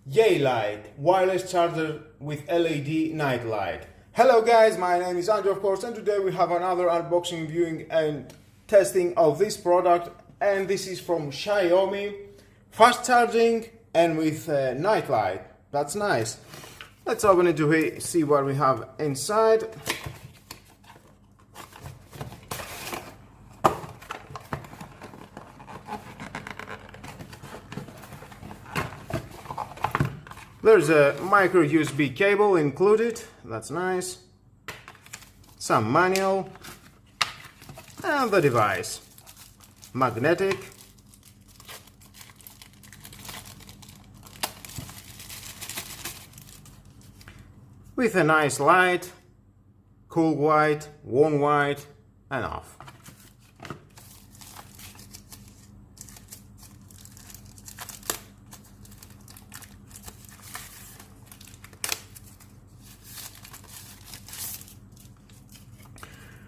Yeelight wireless charger with LED night light. Hello guys, my name is Andrew of course, and today we have another unboxing, viewing and testing of this product, and this is from Xiaomi. Fast charging and with night light. That's nice. Let's open it to see what we have inside. There's a micro USB cable included, that's nice. Some manual and the device. Magnetic. With a nice light, cool white, warm white and off.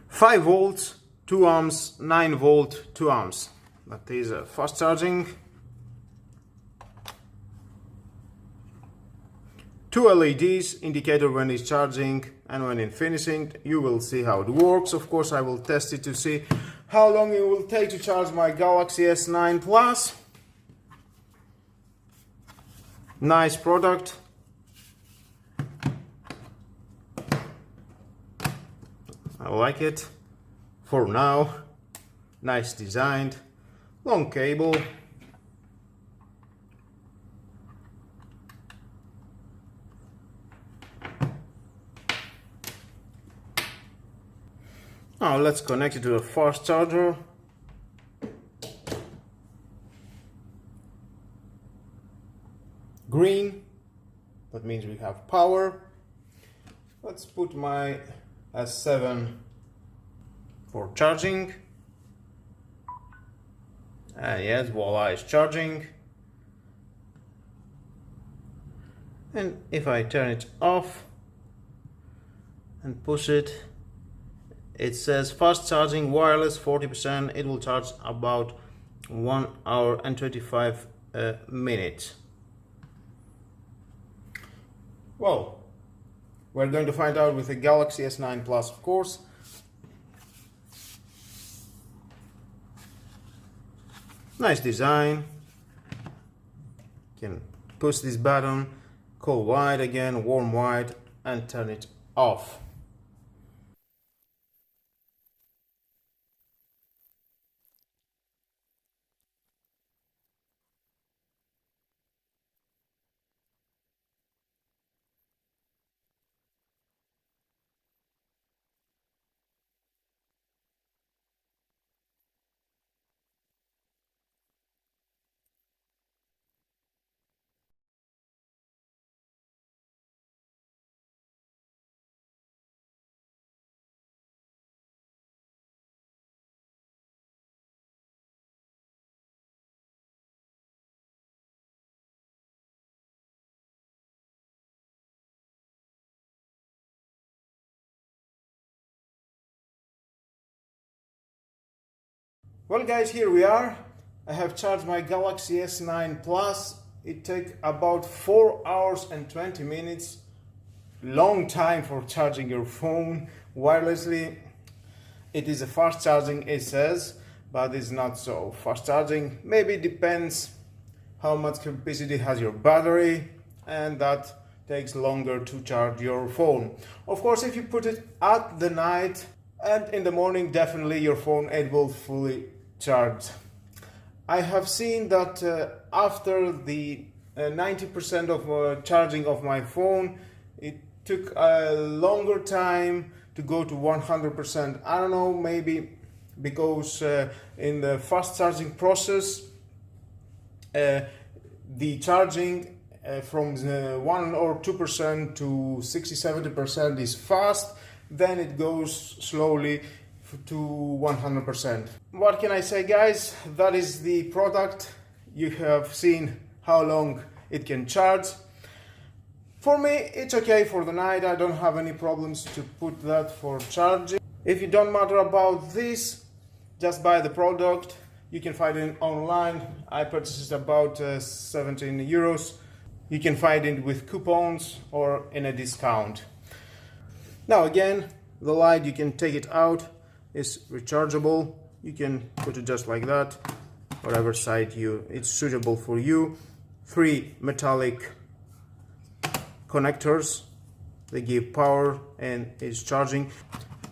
Five volts, 2 amps, 9 volt, 2 amps. That is fast charging. Two LEDs indicator when it's charging and when it's finishing. You will see how it works. Of course, I will test it to see how long it will take to charge my Galaxy S9 Plus. Nice product. I like it. For now, nice designed, long cable. Now let's connect it to a fast charger. Green, that means we have power. Let's put my S7 for charging, and yes, voila, it's charging. And if I turn it off and push it, it says fast charging wireless 40%. It will charge about 1 hour and 25 minutes. Well, we're going to find out with the Galaxy S9 Plus, of course. Nice design. You can push this button, cool white again, warm white, and turn it off. Well guys, here we are. I have charged my Galaxy S9 Plus. It took about 4 hours and 20 minutes. Long time for charging your phone wirelessly. It is a fast charging, it says, but it's not so fast charging. Maybe depends how much capacity has your battery, and that takes longer to charge your phone. Of course, if you put it at the night and in the morning, definitely your phone, it will fully charge. I have seen that after the 90% of charging of my phone, it took a longer time to go to 100%. I don't know, maybe because in the fast charging process, the charging from 1 or 2% to 60-70% is fast, then it goes slowly to 100%. What can I say guys, that is the product. You have seen how long it can charge. For me it's okay for the night. I don't have any problems to put that for charging. If you don't matter about this, just buy the product. You can find it online. I purchased it about 17 euros. You can find it with coupons or in a discount. Now again, the light, you can take it out, it's rechargeable. You can put it just like that, whatever side it's suitable for you. 3 metallic connectors, they give power and it's charging.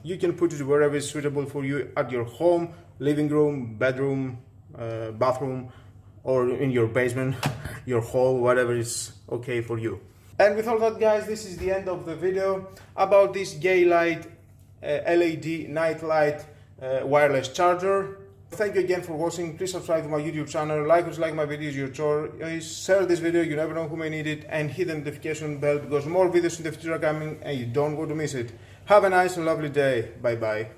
You can put it wherever is suitable for you, at your home, living room, bedroom, bathroom, or in your basement, your hall, whatever is okay for you. And with all that, guys, this is the end of the video about this Yeelight LED night light wireless charger. Thank you again for watching. Please subscribe to my YouTube channel, like or dislike my videos, your choice. Share this video, you never know who may need it, and hit the notification bell because more videos in the future are coming and you don't want to miss it. Have a nice and lovely day. Bye bye.